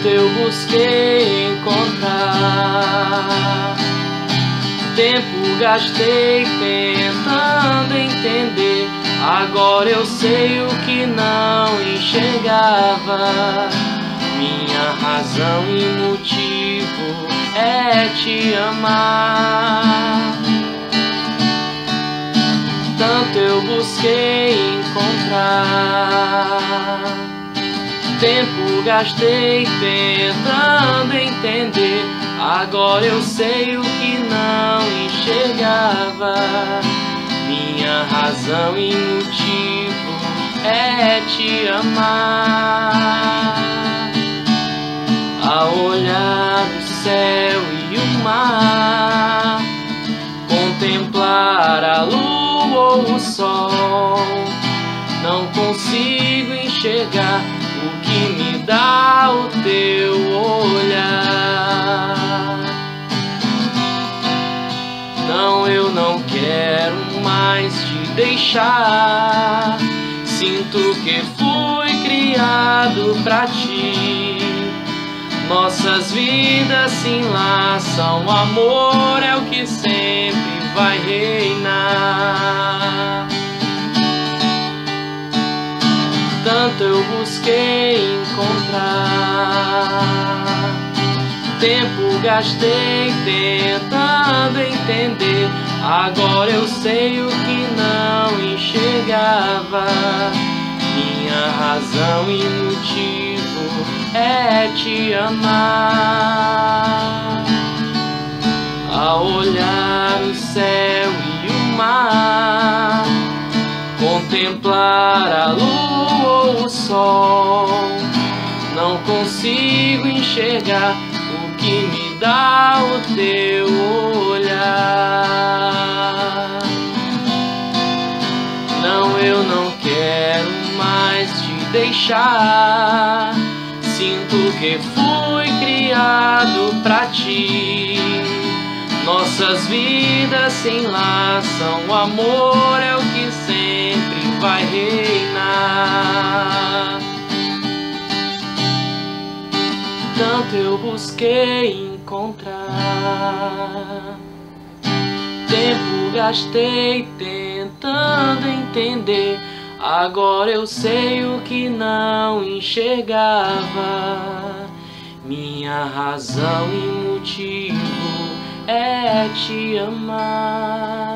Tanto eu busquei encontrar, tempo gastei tentando entender. Agora eu sei o que não enxergava. Minha razão e motivo é te amar. Tanto eu busquei encontrar, tempo gastei tentando entender. Agora eu sei o que não enxergava. Minha razão e motivo é te amar. Ao olhar o céu e o mar, contemplar a lua ou o sol, não consigo enxergar o que me dá o teu olhar. Não, eu não quero mais te deixar. Sinto que fui criado pra ti. Nossas vidas se enlaçam, amor é o que sempre vai reinar. Tanto eu busquei encontrar, tempo gastei tentando entender. Agora eu sei o que não enxergava. Minha razão e motivo é te amar. Ao olhar o céu e o mar, contemplar a lua ou o sol, não consigo enxergar o que me dá o teu olhar. Não, eu não quero mais te deixar. Sinto que fui criado pra ti. Nossas vidas se enlaçam, o amor é o que sempre vai reinar. Tanto eu busquei encontrar, tempo gastei tentando entender. Agora eu sei o que não enxergava. Minha razão e motivo é te amar.